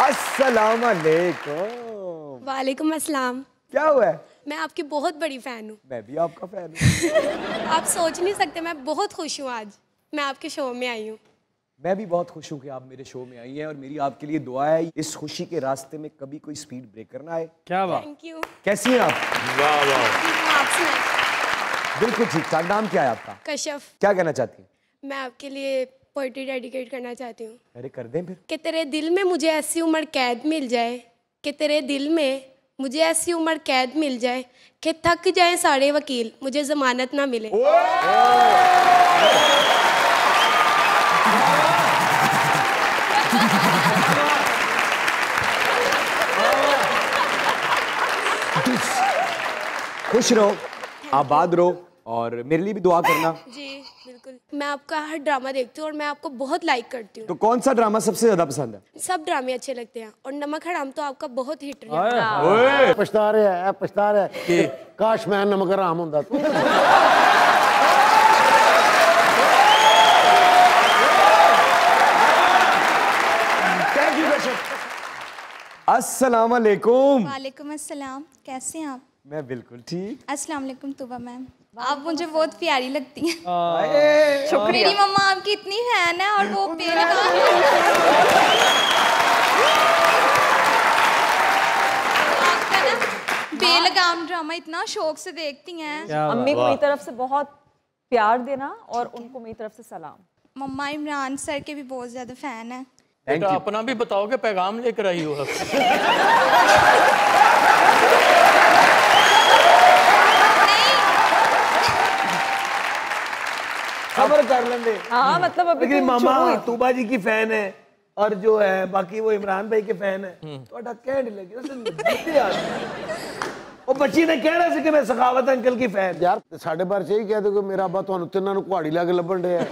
अस्सलाम वालेकुम। वालेकुम अस्सलाम। क्या हुआ है? मैं आपकी बहुत बड़ी फ़ैन हूँ। मैं भी आपका फ़ैन हूँ। आप सोच नहीं सकते, मैं बहुत खुश हूँ आज मैं आपके शो में आई हूँ। मैं भी बहुत खुश हूँ कि आप मेरे शो में आई हैं और मेरी आपके लिए दुआ है इस खुशी के रास्ते में कभी कोई स्पीड ब्रेकर ना आए। क्या बात। Thank you. कैसी हैं आप? वाह वाह। बिल्कुल ठीक ठाक। नाम क्या है आपका? कश्यप। क्या कहना चाहती हैं? मैं आपके लिए पोइट्री डेडिकेट करना चाहती हूँ। अरे कर दें फिर। कि तेरे दिल में मुझे ऐसी उम्र कैद मिल जाए, कि तेरे दिल में मुझे ऐसी उम्र कैद मिल जाए कि थक जाए सारे वकील, मुझे जमानत ना मिले। खुश रहो, आबाद रहो और मेरे लिए भी दुआ करना। जी बिल्कुल। मैं आपका हर ड्रामा देखती हूँ और मैं आपको बहुत लाइक करती हूँ। तो कौन सा ड्रामा सबसे ज्यादा पसंद है? सब ड्रामे अच्छे लगते हैं और नमक हराम तो आपका बहुत हिट रहा है। पछता रहा है कि काश मैं नमक हराम होता। Thank you Kashyap. अस्सलाम वालेकुम। वालेकुम अस्सलाम। कैसे हैं आप? मैं बिल्कुल ठीक। अस्सलाम वालेकुम तुबा मैम। आप मुझे बहुत प्यारी लगती हैं। शुक्रिया। मेरी मम्मा आपकी इतनी फैन है और वो आपका ना बेलगाम ड्रामा इतना शौक से देखती हैं। अम्मी को मेरी तरफ से बहुत प्यार देना और उनको मेरी तरफ से सलाम। मम्मा इमरान सर के भी बहुत ज्यादा फैन है। बेटा अपना भी बताओ कि पैगाम लेकर आई हो। खबर कर लेंगे। हाँ मतलब अभी लेकिन मामा तूबा जी की फैन है और जो है बाकी वो इमरान भाई के फैन है। तो कहने लगे वो बच्ची ने कहना सी कि मैं सखावत अंकल की फैन। यार साढ़े बार से ही कह दो कि मेरा अब्बा तुहानू तिन्नां नू कुहाड़ी ला के लभण डे है।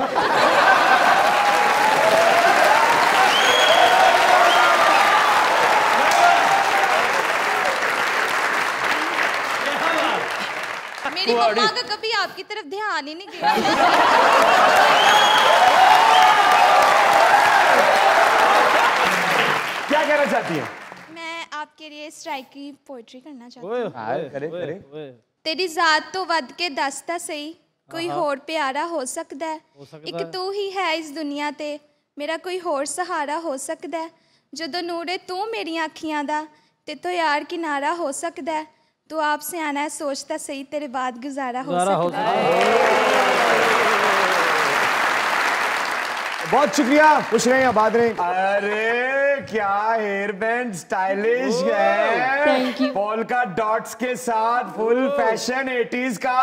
मेरी मम्मा का कभी आपकी तरफ ध्यान ही नहीं गया। क्या कहना चाहती हैं? मैं आपके लिए स्ट्राइक की पोइट्री करना चाहती हूँ। करे। तेरी जात तो वध के दसता सही, कोई होर प्यारा हो सकता है। एक तू ही है इस दुनिया ते, मेरा कोई होर सहारा हो सकता है। जदों नूरे तू मेरी अखियां दा, ते तो यार किनारा हो सकता है। तू आपसे आना है सोचता सही, तेरे बाद गुजारा हो सकता है। बहुत शुक्रिया। खुश रहें, आबाद रहें। अरे क्या हेयर बैंड स्टाइलिश है। Thank you. पोल्का डॉट्स के साथ फुल फैशन 80s का।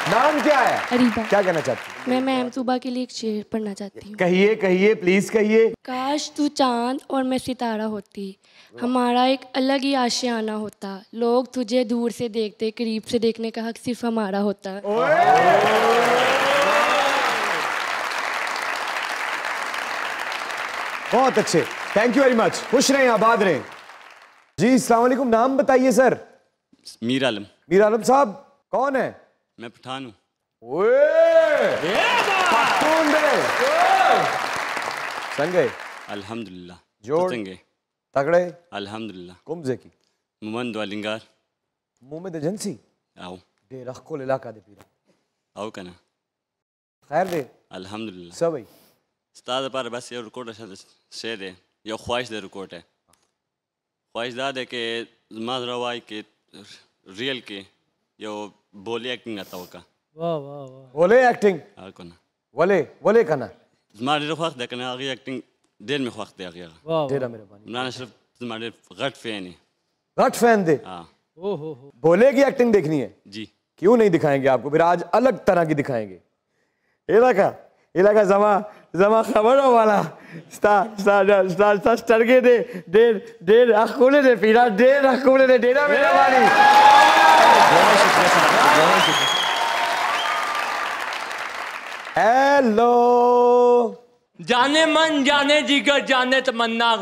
नाम क्या है? अरीबा। क्या कहना चाहती हैं? मैं मैम तूबा के लिए एक शेर पढ़ना चाहती हूँ। कहिए कहिए प्लीज कहिए। काश तू चांद और मैं सितारा होती, हमारा एक अलग ही आशियाना होता। लोग तुझे दूर से देखते, करीब से देखने का हक सिर्फ हमारा होता। बहुत अच्छे, थैंक यू वेरी मच। खुश रहें, आबाद रहें। जी अस्सलाम वालेकुम। नाम बताइए सर। मीर आलम। मीर आलम साहब कौन है? मैं पठान हूँ। संगे अल्हम्दुलिल्लाह। जोड़ संगे तगड़े अल्हम्दुलिल्लाह। कुमजे की मुमंद वालिंगार मोहम्मद एजेंसी आओ दे रखो इलाका दे पीरा आओ कना खैर दे अल्हम्दुलिल्लाह। सब भाई उस्ताद पर बस ये रिकॉर्ड शेर है, ये ख्वाहिश दे रिकॉर्ड है। ख्वाहिश दाद है कि माज रवाई के रियल के यो बोली एक्टिंग आता होगा। वाह वाह वाह। बोले एक्टिंग आओ कना वले वले कना तुम्हारे वक्त देखना आगे एक्टिंग देर में वक्त दे आगे तेरा मेरे पानी ना सिर्फ तुम्हारे गट फैन है। गट फैन दे। हाँ ओहो बोले की एक्टिंग देखनी है जी। क्यों नहीं दिखाएंगे आपको, फिर आज अलग तरह की दिखाएंगे। इलाका इलाका जमा जमा खबरों वाला star star star star star के दे डेढ़ डेढ़ अखोले दे पीरा डेढ़ अखोले दे डेरा मेरा वाली। हेलो जाने मन जाने जिगर जाने तमन्ना,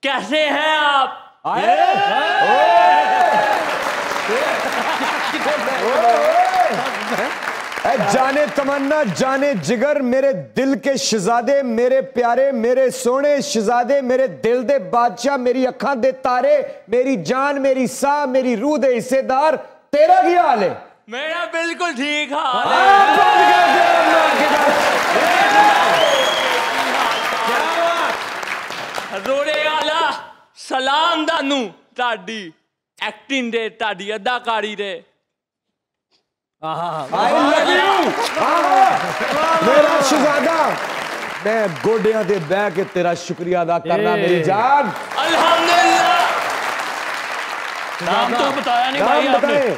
कैसे हैं आप? जाने तमन्ना जाने जिगर मेरे दिल के शहजादे, मेरे प्यारे मेरे सोने शहजादे, मेरे दिल दे बादशाह, मेरी अखां दे तारे, मेरी जान मेरी साह मेरी रूह दे हिस्सेदार, तेरा क्या हाल है? मेरा बिल्कुल ठीक हाल है। रोड़े आला सलाम दानू ताड़ी एक्टिंग दे ताड़ी अदाकारी दे। I love you। मेरा शहजादा, मैं गोडियां दे बह के तेरा शुक्रिया अदा करना मेरी जान। अल्हम्दुलिल्लाह। नाम तो बताया नहीं भाई नाम आपने। बताएं।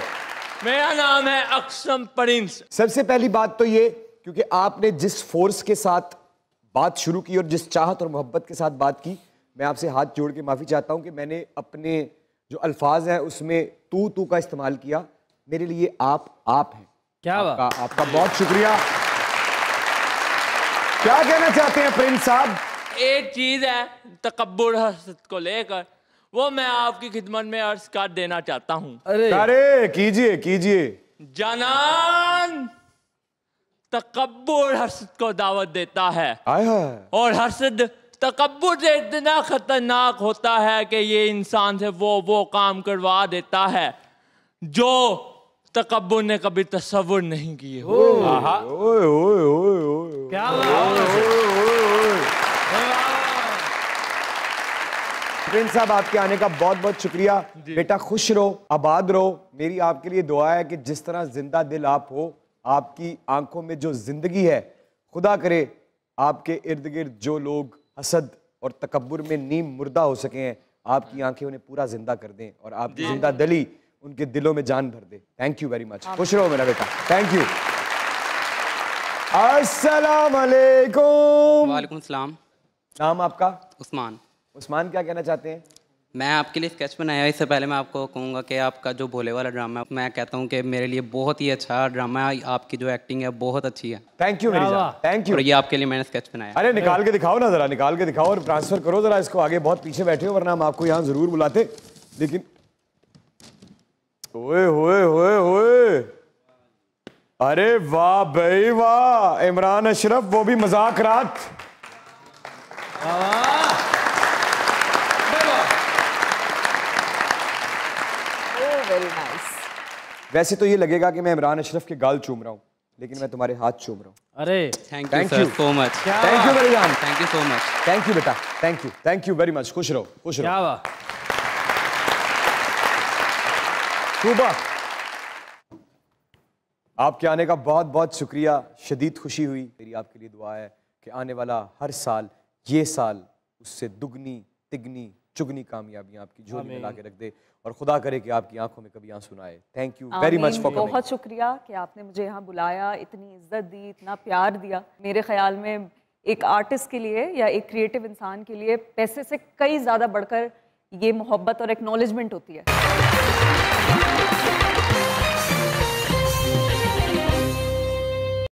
मेरा नाम है अक्सम प्रिंस। सबसे पहली बात तो ये, क्योंकि आपने जिस फोर्स के साथ बात शुरू की और जिस चाहत और मोहब्बत के साथ बात की, मैं आपसे हाथ जोड़ के माफी चाहता हूं कि मैंने अपने जो अल्फाज हैं उसमें तू का इस्तेमाल किया। मेरे लिए आप हैं। क्या बात। आपका बहुत शुक्रिया। क्या कहना चाहते हैं प्रिंस साहब? एक चीज है तकब्बुर हसद को लेकर, वो मैं आपकी खिदमत में अर्ज कर देना चाहता हूँ। अरे कीजिए कीजिए। जनान तकब्बुर हसद को दावत देता है, और हसद तकब्बुर से इतना खतरनाक होता है कि ये इंसान से वो काम करवा देता है जो तकब्बुर ने कभी तसव्वुर नहीं किए। क्या प्रिंस साहब, आपके आने का बहुत बहुत शुक्रिया। बेटा खुश रहो, आबाद रहो। मेरी आपके लिए दुआ है कि जिस तरह जिंदा दिल आप हो, आपकी आंखों में जो जिंदगी है, खुदा करे आपके इर्द गिर्द जो लोग हसद और तकब्बुर में नीम मुर्दा हो सके हैं, आपकी आंखें उन्हें पूरा जिंदा कर दें और आपकी जिंदा दिली उनके दिलों में जान भर दे। Thank you very much. खुश रहो मेरा बेटा। Thank you. अस्सलाम वालेकुम। वालेकुम सलाम। नाम आपका? उस्मान। उस्मान, क्या कहना चाहते हैं? मैं आपके लिए स्केच बनाया। इससे पहले मैं आपको कहूँगा कि आपका जो भोले वाला ड्रामा है, मैं कहता हूँ कि मेरे लिए बहुत ही अच्छा ड्रामा है। आपकी जो एक्टिंग है बहुत अच्छी है। थैंक यू मेरी जान, थैंक यू। और ये आपके लिए मैंने स्केच बनाया। अरे निकाल के दिखाओ ना, जरा निकाल के दिखाओ और ट्रांसफर करो जरा इसको आगे। बहुत पीछे बैठे हो, वरना हम आपको यहाँ जरूर बुलाते। लेकिन ओए होए होए होए, अरे वाह भाई वाह। इमरान अशरफ, वो भी मजाक रात। Very nice. वैसे तो ये लगेगा कि मैं इमरान अशरफ के गाल चूम रहा हूँ, लेकिन मैं तुम्हारे हाथ चूम रहा हूँ। अरे thank you so much. Thank you मेरी जान। Thank you so much. Thank you बेटा, थैंक यू वेरी मच। खुश रहो, खुश रहो। क्या बात। सुबह आपके आने का बहुत बहुत शुक्रिया। शदीद खुशी हुई। मेरी आपके लिए दुआ है कि आने वाला हर साल, ये साल उससे दुगनी तिगनी चुगनी कामयाबियां आपकी झोली में ला के रख दे, और खुदा करे कि आपकी आंखों में कभी आंसू ना आए। Thank you very much for coming. बहुत शुक्रिया कि आपने मुझे यहाँ बुलाया, इतनी इज्जत दी, इतना प्यार दिया। मेरे ख्याल में एक आर्टिस्ट के लिए या एक क्रिएटिव इंसान के लिए पैसे से कई ज़्यादा बढ़कर ये मोहब्बत और एक्नॉलेजमेंट होती है।